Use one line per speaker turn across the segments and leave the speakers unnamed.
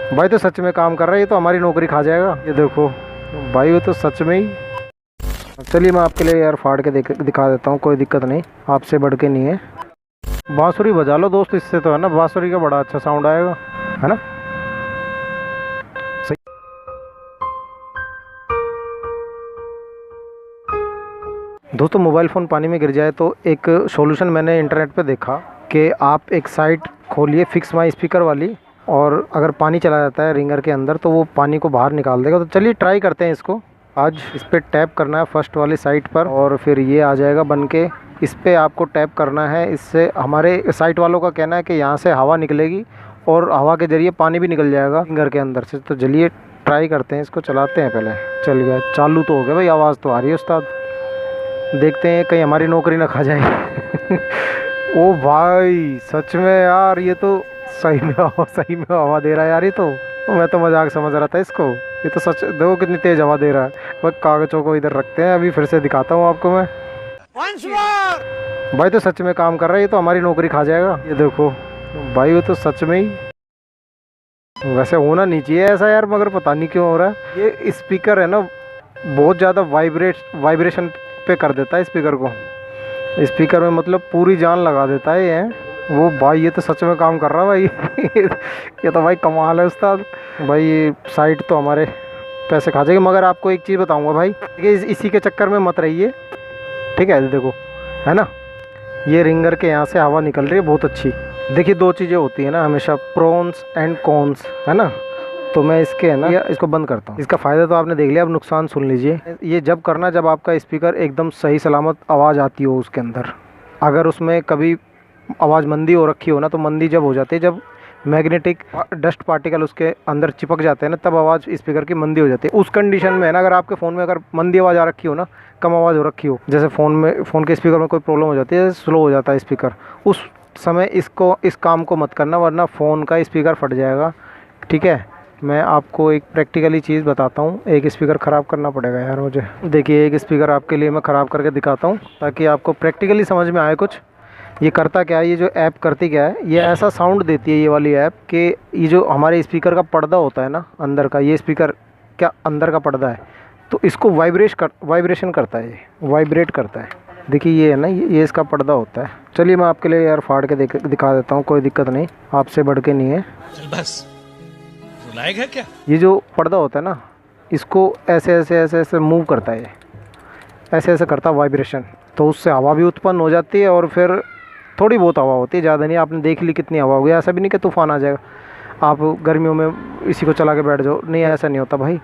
भाई तो सच में काम कर रहा है, ये तो हमारी नौकरी खा जाएगा। ये देखो भाई, वो तो सच में ही। चलिए मैं आपके लिए यार फाड़ के दिखा देता हूँ, कोई दिक्कत नहीं, आपसे बढ़ के नहीं है। बांसुरी बजा लो दोस्त, इससे तो है ना बांसुरी का बड़ा अच्छा साउंड आएगा, है ना। सही। दोस्तों मोबाइल फ़ोन पानी में गिर जाए तो एक सॉल्यूशन मैंने इंटरनेट पे देखा कि आप एक साइट खोलिए फिक्स माई स्पीकर वाली, और अगर पानी चला जाता है रिंगर के अंदर तो वो पानी को बाहर निकाल देगा। तो चलिए ट्राई करते हैं इसको। आज इस पर टैप करना है फर्स्ट वाली साइट पर, और फिर ये आ जाएगा बन के। इस पर आपको टैप करना है, इससे हमारे साइट वालों का कहना है कि यहाँ से हवा निकलेगी और हवा के ज़रिए पानी भी निकल जाएगा रिंगर के अंदर से। तो चलिए ट्राई करते हैं, इसको चलाते हैं पहले। चल गया, चालू तो हो गया भाई, आवाज़ तो आ रही है उस्ताद। देखते हैं कहीं हमारी नौकरी ना खा जाए। ओ भाई सच में यार, ये तो सही में हवा दे रहा है यार। ये तो मैं तो मजाक समझ रहा था इसको, ये तो सच। देखो कितनी तेज हवा दे रहा है। वह कागजों को इधर रखते हैं, अभी फिर से दिखाता हूँ आपको मैं। भाई तो सच में काम कर रहा है, ये तो हमारी नौकरी खा जाएगा। ये देखो भाई, वो तो सच में ही। वैसे होना नहीं चाहिए ऐसा यार, मगर पता नहीं क्यों हो रहा है। ये स्पीकर है ना, बहुत ज़्यादा वाइब्रेशन पे कर देता है स्पीकर को। स्पीकर में मतलब पूरी जान लगा देता है ये। वो भाई ये तो सच में काम कर रहा है भाई। ये तो भाई कमाल है उस्ताद। भाई ये साइट तो हमारे पैसे खा जाएगी, मगर आपको एक चीज़ बताऊंगा भाई, कि इसी के चक्कर में मत रहिए, ठीक है। देखो है ना, ये रिंगर के यहाँ से हवा निकल रही है बहुत अच्छी। देखिए दो चीज़ें होती है ना हमेशा, प्रोन्स एंड कॉन्स, है ना। तो मैं इसके है ना इसको बंद करता हूँ। इसका फ़ायदा तो आपने देख लिया, अब नुकसान सुन लीजिए। ये जब करना जब आपका स्पीकर एकदम सही सलामत आवाज़ आती हो उसके अंदर। अगर उसमें कभी आवाज़ मंदी हो रखी हो ना, तो मंदी जब हो जाती है, जब मैग्नेटिक डस्ट पार्टिकल उसके अंदर चिपक जाते हैं ना, तब आवाज़ स्पीकर की मंदी हो जाती है। उस कंडीशन में है ना, अगर आपके फ़ोन में अगर मंदी आवाज़ आ रखी हो ना, कम आवाज़ हो रखी हो, जैसे फ़ोन के स्पीकर में कोई प्रॉब्लम हो जाती है, स्लो हो जाता है स्पीकर, उस समय इस काम को मत करना, वरना फ़ोन का स्पीकर फट जाएगा, ठीक है। मैं आपको एक प्रैक्टिकली चीज़ बताता हूँ। एक स्पीकर ख़राब करना पड़ेगा यार मुझे। देखिए एक स्पीकर आपके लिए मैं ख़राब करके दिखाता हूँ, ताकि आपको प्रैक्टिकली समझ में आए कुछ। ये करता क्या है, ये जो ऐप करती क्या है, ये ऐसा साउंड देती है ये वाली ऐप, कि ये जो हमारे स्पीकर का पर्दा होता है ना अंदर का, ये स्पीकर क्या अंदर का पर्दा है, तो इसको वाइब्रेशन करता है, ये वाइब्रेट करता है। देखिए ये है ना, ये इसका पर्दा होता है। चलिए मैं आपके लिए यार फाड़ के दिखा देता हूँ, कोई दिक्कत नहीं, आपसे बढ़ के नहीं है।
बस लायक है क्या?
ये जो पर्दा होता है ना, इसको ऐसे ऐसे ऐसे ऐसे मूव करता है, ये ऐसे ऐसे करता है वाइब्रेशन, तो उससे हवा भी उत्पन्न हो जाती है, और फिर थोड़ी बहुत हवा होती है, ज़्यादा नहीं। आपने देख ली कितनी हवा हो गई, ऐसा भी नहीं कि तूफ़ान आ जाएगा, आप गर्मियों में इसी को चला के बैठ जाओ, नहीं ऐसा नहीं होता भाई।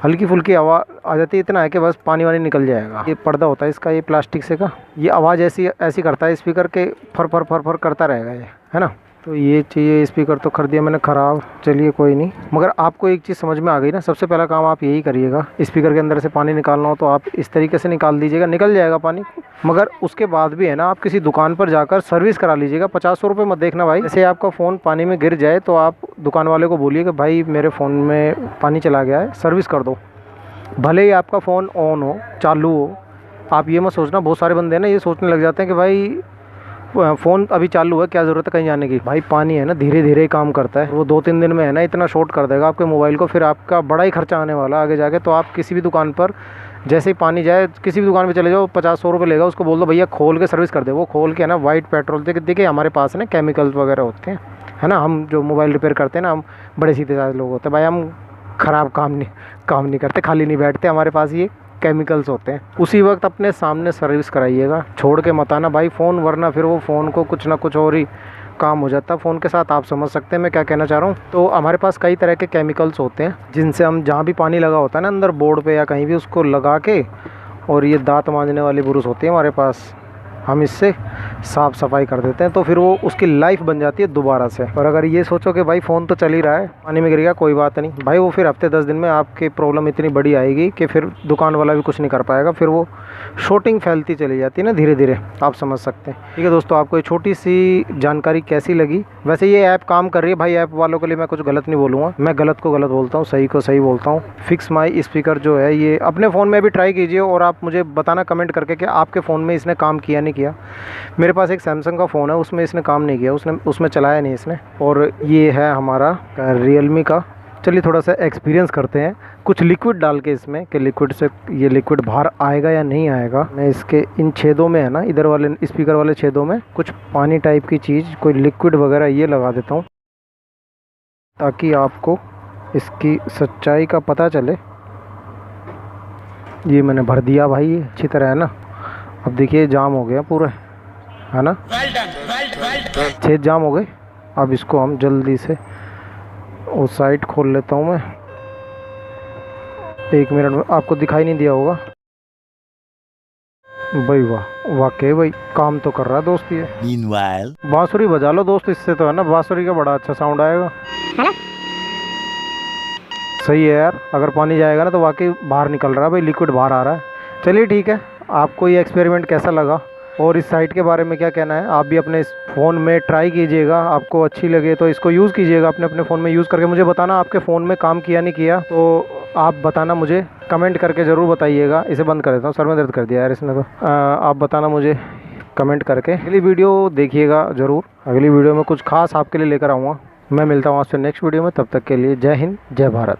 हल्की फुल्की हवा आ जाती है, इतना है कि बस पानी वानी निकल जाएगा। ये पर्दा होता है इसका, ये प्लास्टिक से का, ये आवाज़ ऐसी करता है स्पीकर के, फर फर फर फर करता रहेगा ये, है ना। तो ये चाहिए स्पीकर तो कर दिया मैंने ख़राब, चलिए कोई नहीं। मगर आपको एक चीज़ समझ में आ गई ना, सबसे पहला काम आप यही करिएगा, स्पीकर के अंदर से पानी निकालना हो तो आप इस तरीके से निकाल दीजिएगा, निकल जाएगा पानी। मगर उसके बाद भी है ना, आप किसी दुकान पर जाकर सर्विस करा लीजिएगा। 50 रुपये मत देखना भाई। जैसे आपका फ़ोन पानी में गिर जाए तो आप दुकान वाले को बोलिए कि भाई मेरे फ़ोन में पानी चला गया है, सर्विस कर दो। भले ही आपका फ़ोन ऑन हो, चालू हो, आप ये मत सोचना। बहुत सारे बंदे हैं ना ये सोचने लग जाते हैं कि भाई फ़ोन अभी चालू है, क्या ज़रूरत है कहीं जाने की। भाई पानी है ना धीरे धीरे ही काम करता है, वो 2-3 दिन में है ना इतना शॉर्ट कर देगा आपके मोबाइल को, फिर आपका बड़ा ही खर्चा आने वाला आगे जाके। तो आप किसी भी दुकान पर जैसे ही पानी जाए, किसी भी दुकान पे चले जाओ, 50-100 रुपये लेगा, उसको बोल दो भैया खोल के सर्विस कर दे। वो खोल के है ना वाइट पेट्रोल देखिए हमारे पास है ना केमिकल्स वगैरह होते हैं, है ना। हम जो मोबाइल रिपेयर करते हैं ना, हम बड़े सीधे साधे लोग होते हैं भाई, हम ख़राब काम नहीं करते, खाली नहीं बैठते, हमारे पास ये केमिकल्स होते हैं। उसी वक्त अपने सामने सर्विस कराइएगा, छोड़ के मत आना भाई फ़ोन, वरना फिर वो फ़ोन को कुछ ना कुछ और ही काम हो जाता है फ़ोन के साथ। आप समझ सकते हैं मैं क्या कहना चाह रहा हूँ। तो हमारे पास कई तरह के केमिकल्स होते हैं, जिनसे हम जहाँ भी पानी लगा होता है ना अंदर बोर्ड पे या कहीं भी, उसको लगा के, और ये दांत मांजने वाली ब्रश होती है हमारे पास, हम इससे साफ़ सफाई कर देते हैं, तो फिर वो उसकी लाइफ बन जाती है दोबारा से। और अगर ये सोचो कि भाई फ़ोन तो चल ही रहा है, पानी में गिर गया, कोई बात नहीं भाई, वो फिर हफ्ते 10 दिन में आपकी प्रॉब्लम इतनी बड़ी आएगी कि फिर दुकान वाला भी कुछ नहीं कर पाएगा, फिर वो शॉर्टिंग फैलती चली जाती है ना धीरे धीरे, आप समझ सकते हैं। ठीक है दोस्तों, आपको ये छोटी सी जानकारी कैसी लगी? वैसे ये ऐप काम कर रही है भाई, ऐप वालों के लिए मैं कुछ गलत नहीं बोलूँगा, मैं गलत को गलत बोलता हूँ, सही को सही बोलता हूँ। फिक्स माई स्पीकर जो है, ये अपने फ़ोन में भी ट्राई कीजिए, और आप मुझे बताना कमेंट करके कि आपके फ़ोन में इसने काम किया नहीं किया। मेरे पास एक सैमसंग का फ़ोन है, उसमें इसने काम नहीं किया, उसमें चलाया नहीं इसने। और ये है हमारा रियलमी का चलिए थोड़ा सा एक्सपीरियंस करते हैं कुछ लिक्विड डाल के इसमें, कि लिक्विड से ये लिक्विड बाहर आएगा या नहीं आएगा। मैं इसके इन छेदों में है ना, इधर वाले स्पीकर वाले छेदों में कुछ पानी टाइप की चीज़, कोई लिक्विड वगैरह ये लगा देता हूँ, ताकि आपको इसकी सच्चाई का पता चले। ये मैंने भर दिया भाई अच्छी तरह, है ना। अब देखिए जाम हो गया पूरा, है ना, छेद जाम हो गए। अब इसको हम जल्दी से उस साइड खोल लेता हूँ मैं। 1 मिनट में आपको दिखाई नहीं दिया होगा भाई। वाह, वाकई भाई काम तो कर रहा है दोस्त ये।
Meanwhile,
बांसुरी बजा लो दोस्त इससे, तो है ना, बांसुरी का बड़ा अच्छा साउंड आएगा, है ना। सही है यार, अगर पानी जाएगा ना तो वाकई बाहर निकल रहा है भाई, लिक्विड बाहर आ रहा है। चलिए ठीक है, आपको ये एक्सपेरिमेंट कैसा लगा और इस साइट के बारे में क्या कहना है, आप भी अपने इस फ़ोन में ट्राई कीजिएगा। आपको अच्छी लगे तो इसको यूज़ कीजिएगा अपने अपने फ़ोन में, यूज़ करके मुझे बताना आपके फ़ोन में काम किया नहीं किया, तो आप बताना मुझे, कमेंट करके ज़रूर बताइएगा। इसे बंद कर देता हूँ, सर में दर्द कर दिया यार इसने तो। आप बताना मुझे कमेंट करके। अगली वीडियो देखिएगा ज़रूर, अगली वीडियो में कुछ खास आपके लिए लेकर आऊँगा। मैं मिलता हूँ आपसे नेक्स्ट वीडियो में, तब तक के लिए जय हिंद, जय भारत।